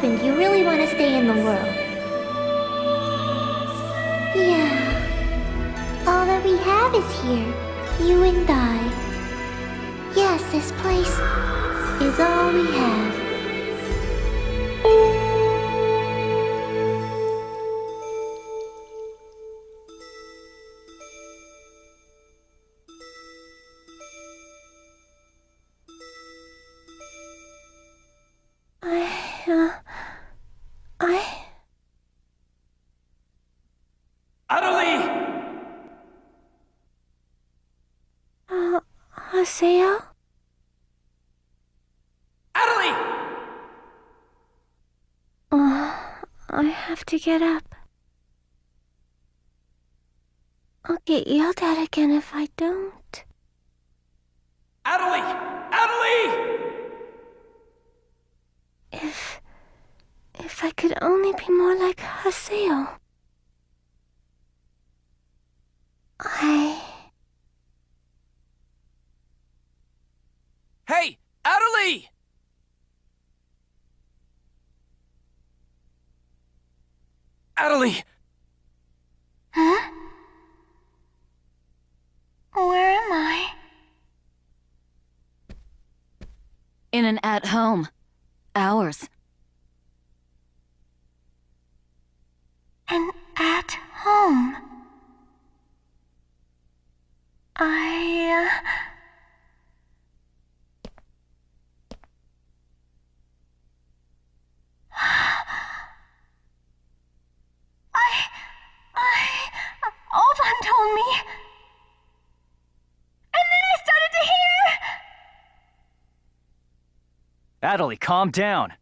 happened, you really want to stay in the world. Yeah. All that we have is here. You and I. Yes, this place is all we have. Haseo? Adelie! I have to get up. I'll get yelled at again if I don't. Adelie! Adelie! If I could only be more like Haseo. Hey! Adelie! Adelie! Huh? Where am I? In an at-home. Ours. And at home. Oban told me. And then I started to hear. Adelie, calm down.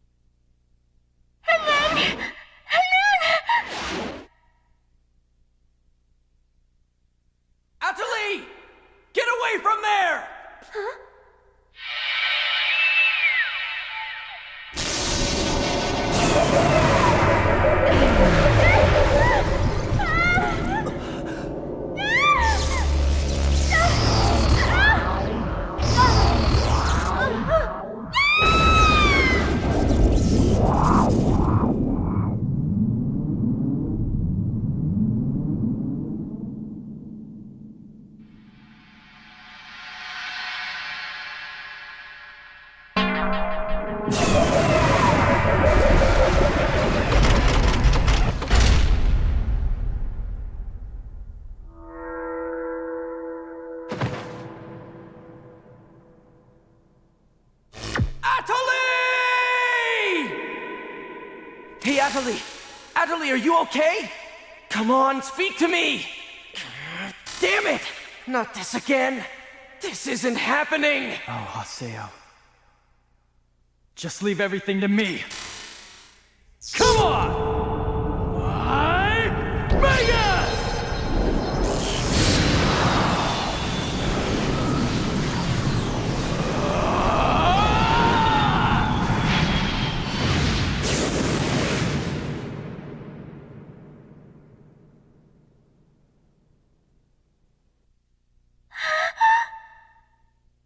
And then. Adelie! Get away from there! Huh? Hey, Adelie! Adelie, are you okay? Come on, speak to me! Damn it! Not this again! This isn't happening! Oh, Haseo. Just leave everything to me. Come on! Vegas!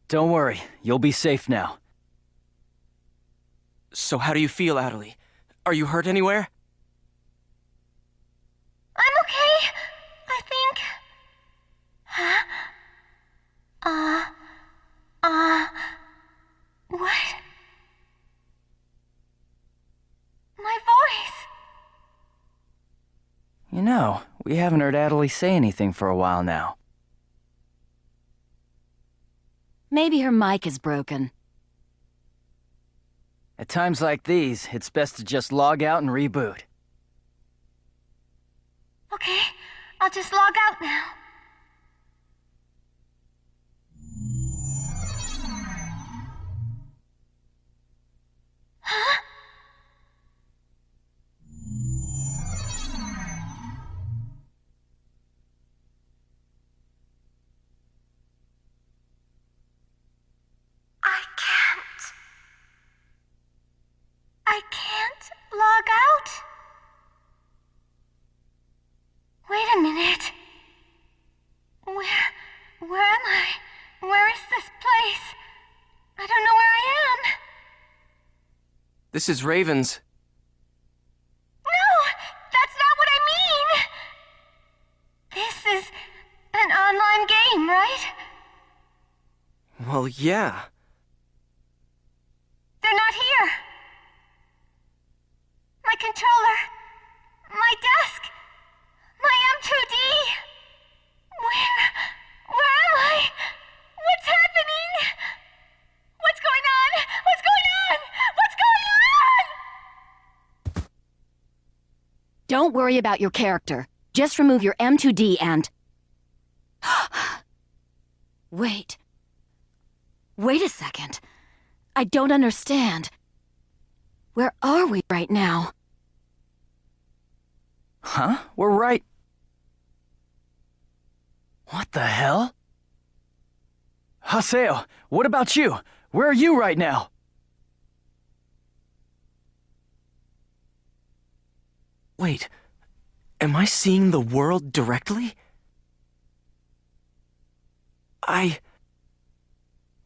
Don't worry, you'll be safe now. So how do you feel, Adelie? Are you hurt anywhere? I'm okay, I think. Huh? What? My voice. You know, we haven't heard Adelie say anything for a while now. Maybe her mic is broken. At times like these, it's best to just log out and reboot. Okay, I'll just log out now. Huh? I can't log out? Wait a minute. Where am I? Where is this place? I don't know where I am. This is Raven's. Well, yeah. They're not here! My controller! My desk! My M2D! Where am I? What's happening? What's going on? What's going on? What's going on? Don't worry about your character. Just remove your M2D and... Wait. Wait a second. I don't understand. Where are we right now? Huh? We're right... What the hell? Haseo, what about you? Where are you right now? Wait, am I seeing the world directly?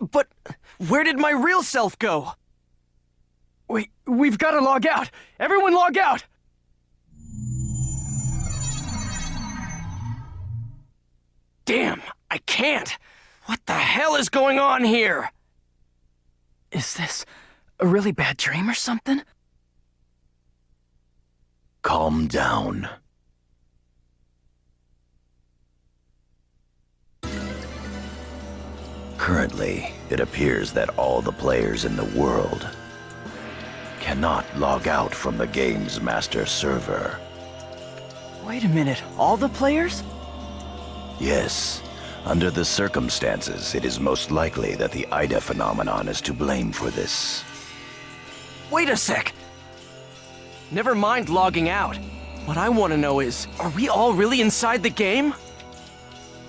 But where did my real self go? We've got to log out! Everyone log out! Damn, I can't! What the hell is going on here? Is this a really bad dream or something? Calm down. Currently, it appears that all the players in the world cannot log out from the game's master server. Wait a minute, all the players? Yes, under the circumstances, it is most likely that the Ida phenomenon is to blame for this. Wait a sec! Never mind logging out. What I want to know is, are we all really inside the game?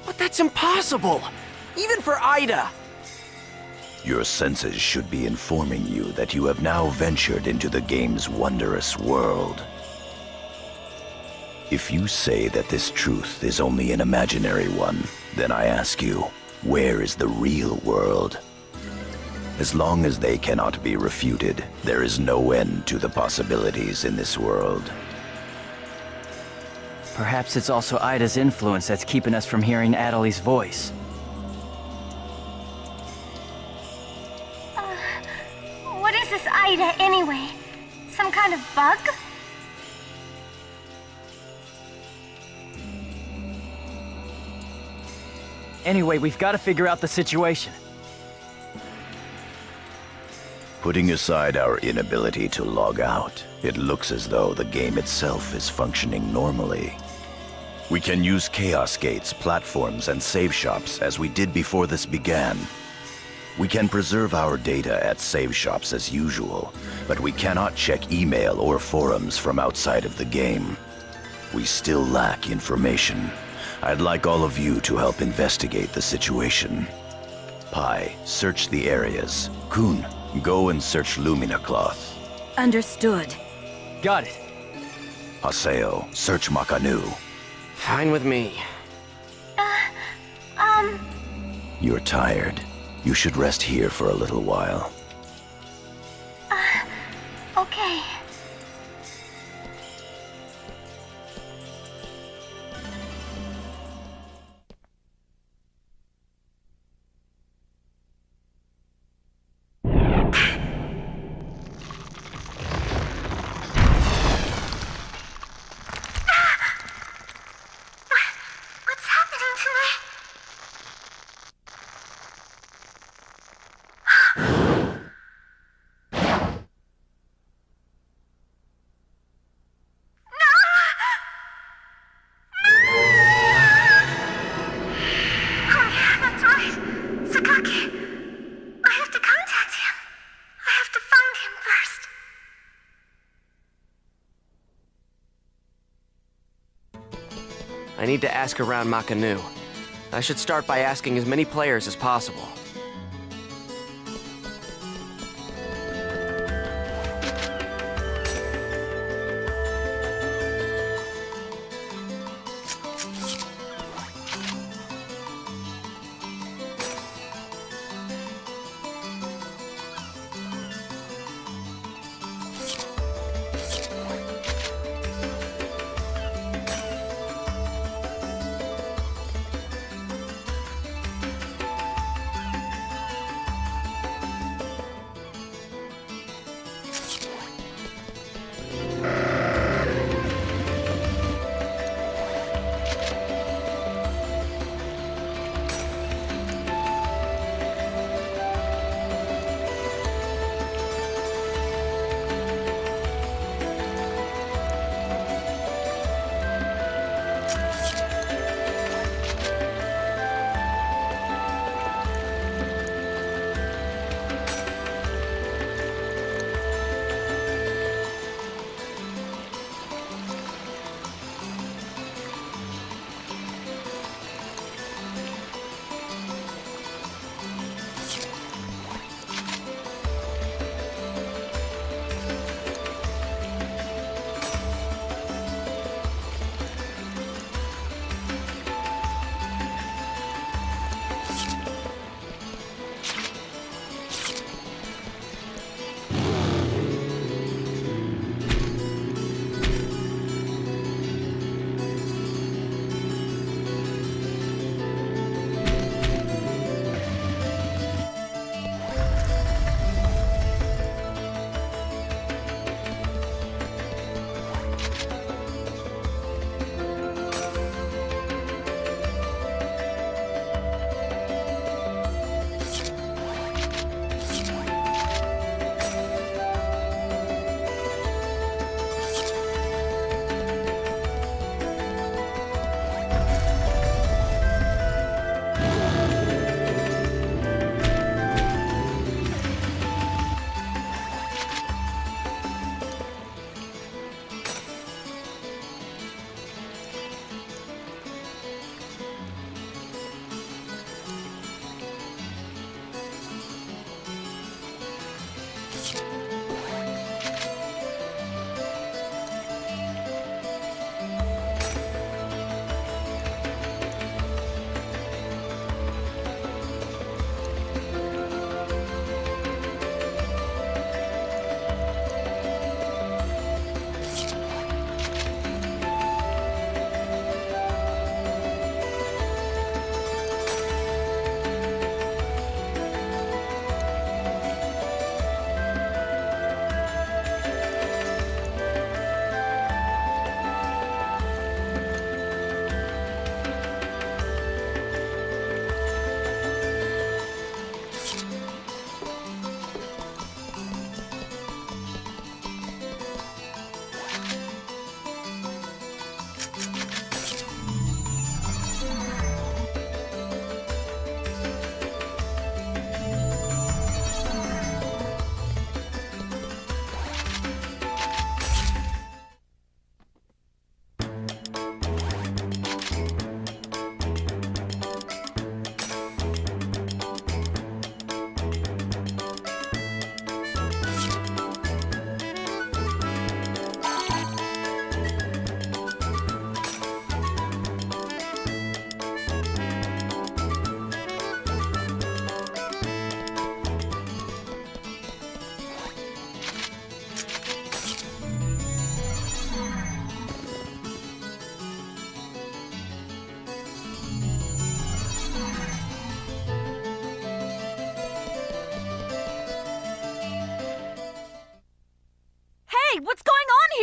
But that's impossible! Even for Ida! Your senses should be informing you that you have now ventured into the game's wondrous world. If you say that this truth is only an imaginary one, then I ask you, where is the real world? As long as they cannot be refuted, there is no end to the possibilities in this world. Perhaps it's also Ida's influence that's keeping us from hearing Adelie's voice. What is this Ida, anyway? Some kind of bug? Anyway, we've got to figure out the situation. Putting aside our inability to log out, it looks as though the game itself is functioning normally. We can use chaos gates, platforms, and save shops as we did before this began. We can preserve our data at save shops as usual, but we cannot check email or forums from outside of the game. We still lack information. I'd like all of you to help investigate the situation. Pi, search the areas. Kun, go and search Lumina Cloth. Understood. Got it. Haseo, search Makanu. Fine with me. You're tired. You should rest here for a little while. Okay. What's happening to me? I need to ask around Makanu. I should start by asking as many players as possible.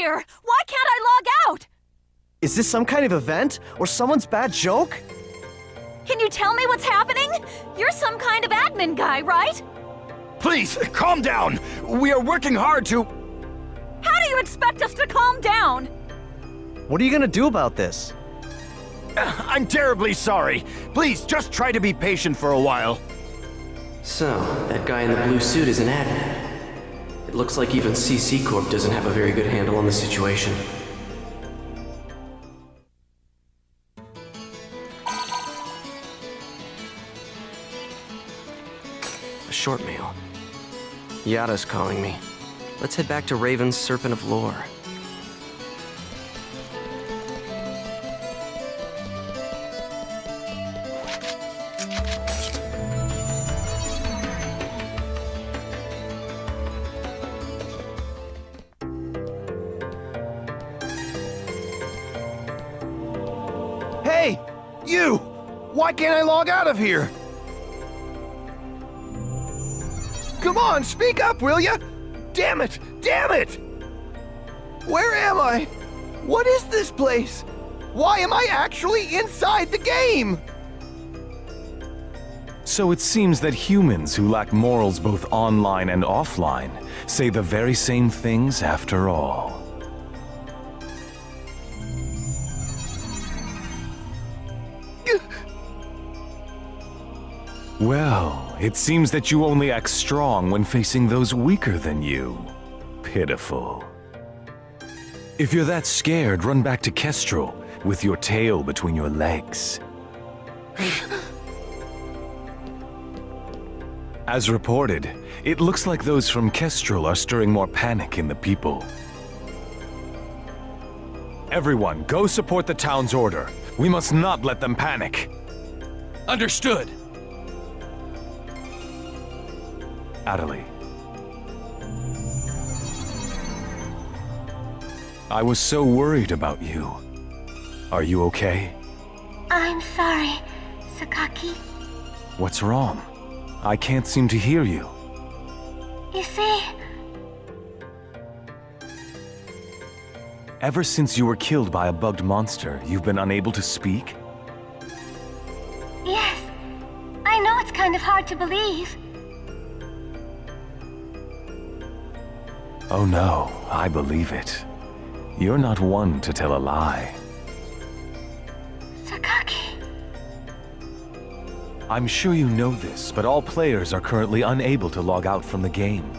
here? Why can't I log out? Is this some kind of event? Or someone's bad joke? Can you tell me what's happening? You're some kind of admin guy, right? Please, calm down! We are working hard to... How do you expect us to calm down? What are you gonna do about this? I'm terribly sorry. Please, just try to be patient for a while. So, that guy in the blue suit is an admin. It looks like even CC Corp doesn't have a very good handle on the situation. A short mail. Yada's calling me. Let's head back to Raven's Serpent of Lore. Hey! You! Why can't I log out of here? Come on, speak up, will ya? Damn it! Damn it! Where am I? What is this place? Why am I actually inside the game? So it seems that humans who lack morals both online and offline say the very same things after all. Well, it seems that you only act strong when facing those weaker than you. Pitiful. If you're that scared, run back to Kestrel with your tail between your legs. As reported, it looks like those from Kestrel are stirring more panic in the people. Everyone, go support the town's order. We must not let them panic. Understood. Adelie. I was so worried about you. Are you okay? I'm sorry, Sakaki. What's wrong? I can't seem to hear you. You see, Ever since you were killed by a bugged monster, you've been unable to speak? yes, I know it's kind of hard to believe. Oh no, I believe it. You're not one to tell a lie. Sakaki. I'm sure you know this, but all players are currently unable to log out from the game.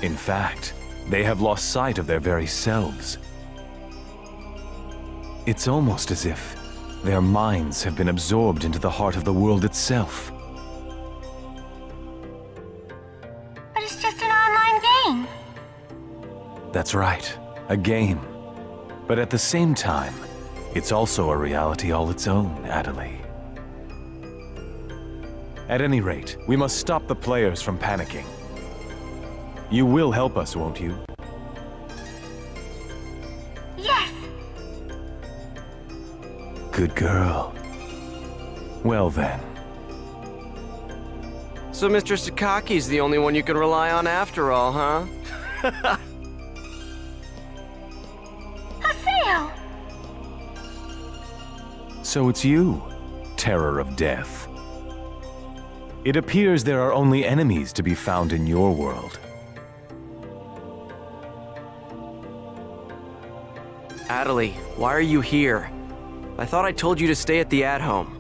In fact, they have lost sight of their very selves. It's almost as if their minds have been absorbed into the heart of the world itself. But it's just an online game. That's right, a game. But at the same time, it's also a reality all its own, Adelie. At any rate, we must stop the players from panicking. You will help us, won't you? Yes, Good girl. Well then. So Mr. Sakaki's the only one you can rely on after all, huh? Haseo. So it's you, Terror of Death. It appears there are only enemies to be found in your world. Adelie, why are you here? I thought I told you to stay at the at-home.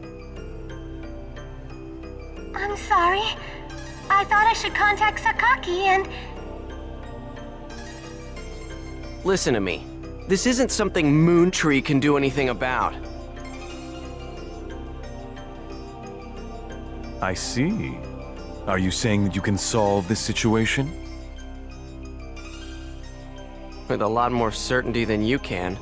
I'm sorry. I thought I should contact Sakaki and... Listen to me. This isn't something Moontree can do anything about. I see. Are you saying that you can solve this situation? With a lot more certainty than you can.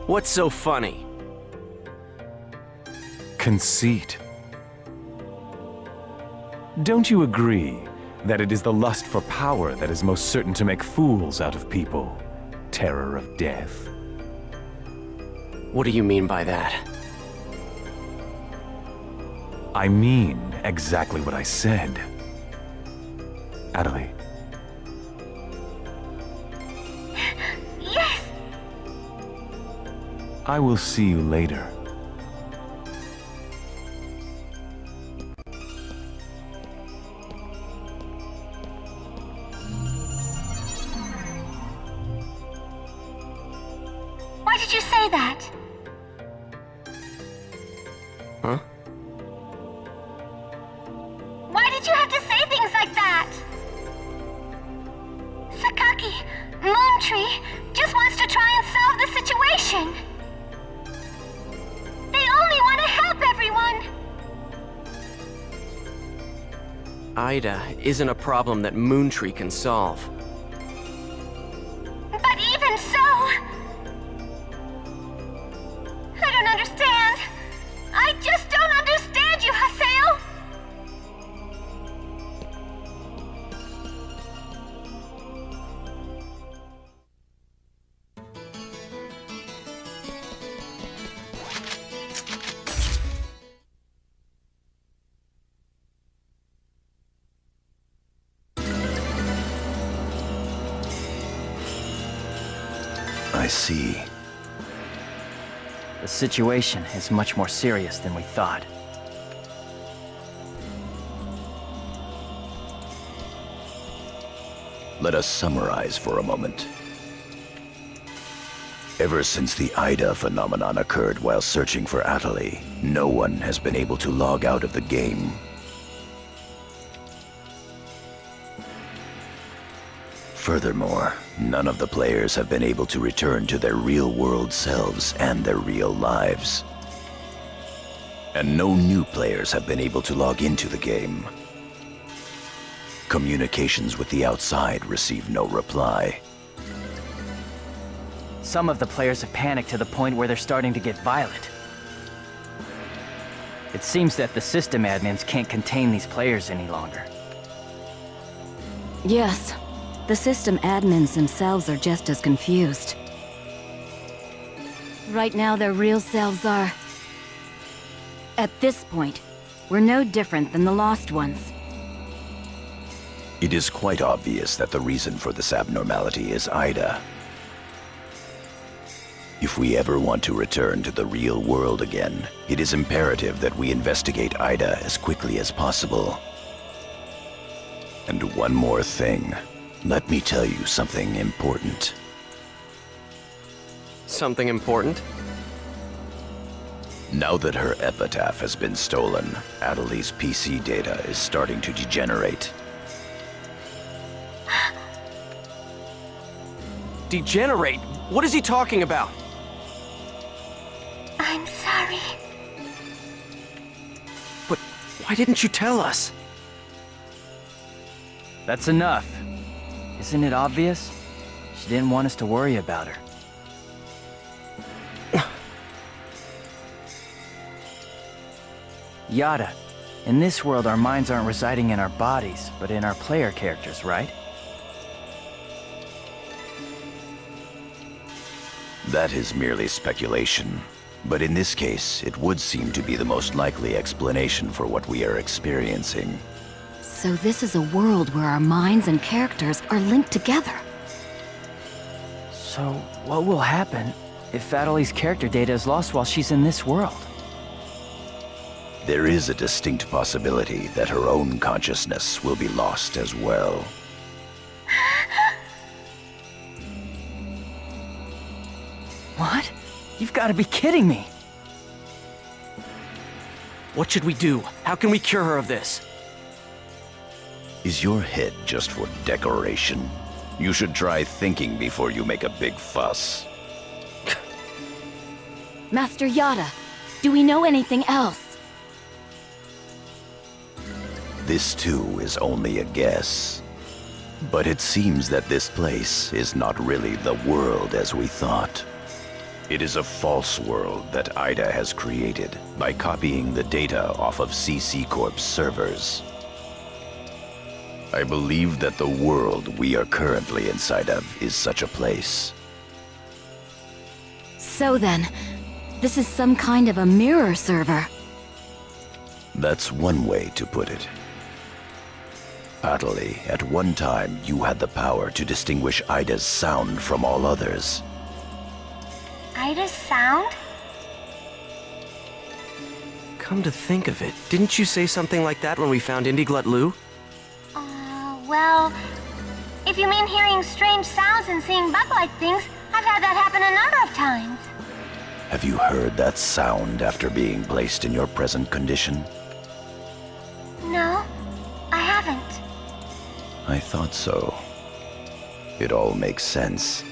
What's so funny? Conceit. Don't you agree that it is the lust for power that is most certain to make fools out of people? Terror of Death. What do you mean by that? I mean exactly what I said. Adelie. Yes! I will see you later. Why did you say that? Huh? Why did you have to say things like that? Sakaki, Moontree, just wants to try and solve the situation. They only want to help everyone. Ida isn't a problem that Moontree can solve. But even so... I don't understand. I just don't understand you, Haseo. I see. The situation is much more serious than we thought. Let us summarize for a moment. Ever since the Ida phenomenon occurred while searching for Adelie, no one has been able to log out of the game. Furthermore, none of the players have been able to return to their real-world selves and their real lives. And no new players have been able to log into the game. Communications with the outside receive no reply. Some of the players have panicked to the point where they're starting to get violent. It seems that the system admins can't contain these players any longer. Yes, the system admins themselves are just as confused. Right now, their real selves are... At this point, we're no different than the Lost Ones. It is quite obvious that the reason for this abnormality is Ida. If we ever want to return to the real world again, it is imperative that we investigate Ida as quickly as possible. And one more thing. Let me tell you something important. Something important? Now that her epitaph has been stolen, Adelie's PC data is starting to degenerate. Degenerate? What is he talking about? I'm sorry. But why didn't you tell us? That's enough. Isn't it obvious? She didn't want us to worry about her. Yada, in this world our minds aren't residing in our bodies, but in our player characters, right? That is merely speculation. But in this case, it would seem to be the most likely explanation for what we are experiencing. So this is a world where our minds and characters are linked together. So, what will happen if Adelie's character data is lost while she's in this world? There is a distinct possibility that her own consciousness will be lost as well. What? You've got to be kidding me! What should we do? How can we cure her of this? Is your head just for decoration? You should try thinking before you make a big fuss. Master Yada, do we know anything else? This too is only a guess. But it seems that this place is not really the world as we thought. It is a false world that Ida has created by copying the data off of CC Corp's servers. I believe that the world we are currently inside of is such a place. So then, this is some kind of a mirror server. That's one way to put it. Atali, at one time you had the power to distinguish Ida's sound from all others. Ida's sound? Come to think of it, didn't you say something like that when we found Indiglut Lu? Well, if you mean hearing strange sounds and seeing bug-like things, I've had that happen a number of times. Have you heard that sound after being placed in your present condition? No, I haven't. I thought so. It all makes sense.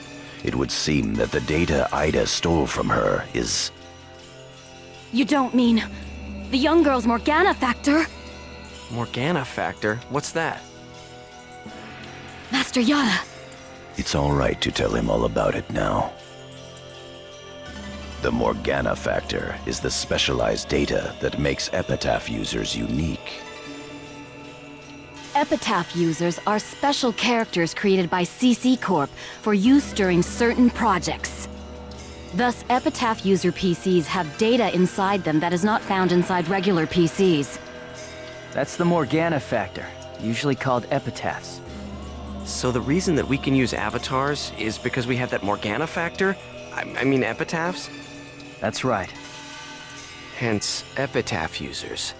It would seem that the data Ida stole from her is... You don't mean the young girl's Morgana factor? Morgana factor? What's that? Master Yada. It's all right to tell him all about it now. The Morgana factor is the specialized data that makes Epitaph users unique. Epitaph users are special characters created by CC Corp for use during certain projects. Thus, Epitaph user PCs have data inside them that is not found inside regular PCs. That's the Morgana factor, usually called epitaphs. So the reason that we can use avatars is because we have that Morgana factor? I mean epitaphs? That's right. Hence, epitaph users.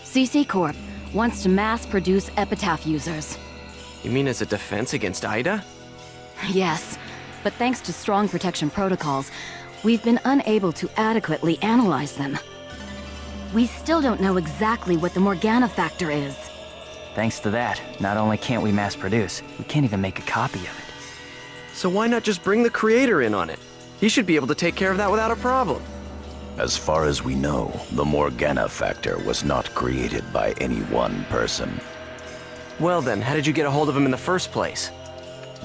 CC Corp wants to mass-produce Epitaph users. You mean as a defense against Ida? Yes, but thanks to strong protection protocols, we've been unable to adequately analyze them. We still don't know exactly what the Morgana factor is. Thanks to that, not only can't we mass produce, we can't even make a copy of it. So why not just bring the creator in on it? He should be able to take care of that without a problem. As far as we know, the Morgana factor was not created by any one person. Well then, how did you get a hold of him in the first place?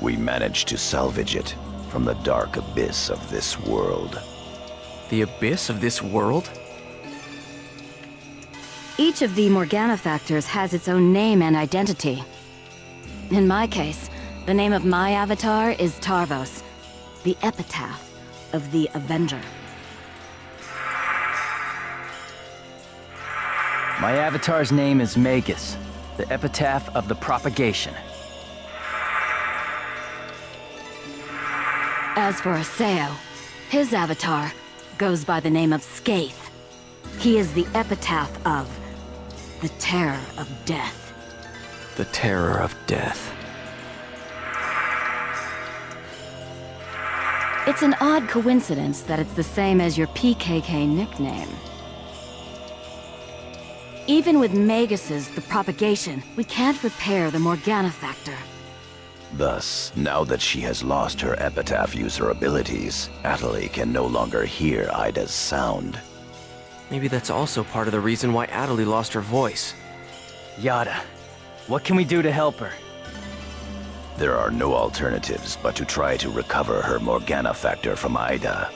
We managed to salvage it from the dark abyss of this world. The abyss of this world? Each of the Morgana factors has its own name and identity. In my case, the name of my avatar is Tarvos, the epitaph of the Avenger. My avatar's name is Magus, the epitaph of the propagation. As for Aseo, his avatar goes by the name of Skaith. He is the epitaph of the terror of death. The terror of death. It's an odd coincidence that it's the same as your PKK nickname. Even with Magus's The Propagation, we can't repair the Morgana factor. Thus, now that she has lost her epitaph user abilities, Atali can no longer hear Ida's sound. Maybe that's also part of the reason why Atali lost her voice. Yada, what can we do to help her? There are no alternatives but to try to recover her Morgana factor from Ida.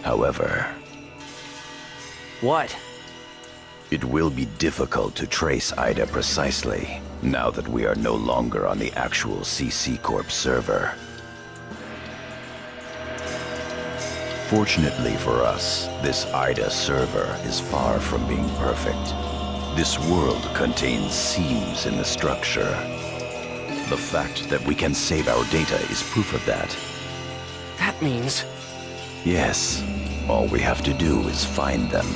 However, What? it will be difficult to trace Ida precisely, now that we are no longer on the actual CC Corp server. Fortunately for us, this Ida server is far from being perfect. This world contains seams in the structure. The fact that we can save our data is proof of that. That means... Yes, all we have to do is find them.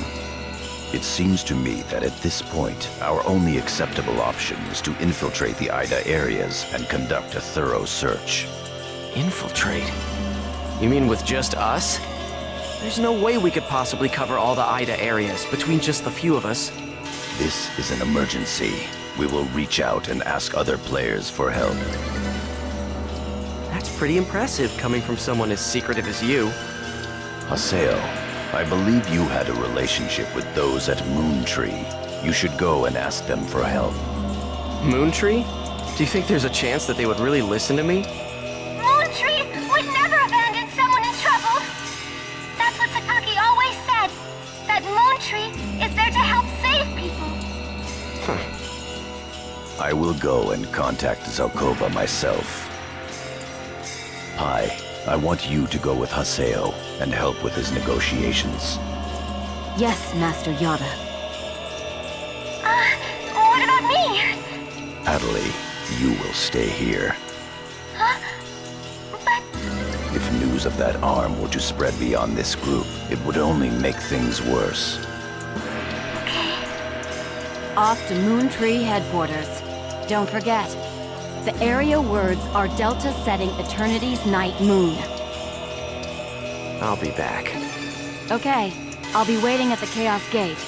It seems to me that at this point, our only acceptable option is to infiltrate the Ida areas and conduct a thorough search. Infiltrate? You mean with just us? There's no way we could possibly cover all the Ida areas between just the few of us. This is an emergency. We will reach out and ask other players for help. That's pretty impressive coming from someone as secretive as you. Haseo, I believe you had a relationship with those at Moontree. You should go and ask them for help. Moontree? Do you think there's a chance that they would really listen to me? Moontree would never abandon someone in trouble. That's what Sakaki always said. That Moontree is there to help save people. I will go and contact Zelkova myself. Pai, I want you to go with Haseo and help with his negotiations. Yes, Master Yada. What about me? Adelie, you will stay here. Huh? But... If news of that arm were to spread beyond this group, it would only make things worse. Okay. Off to Moon Tree headquarters. Don't forget, the area words are Delta setting Eternity's night moon. I'll be back. Okay, I'll be waiting at the Chaos Gate.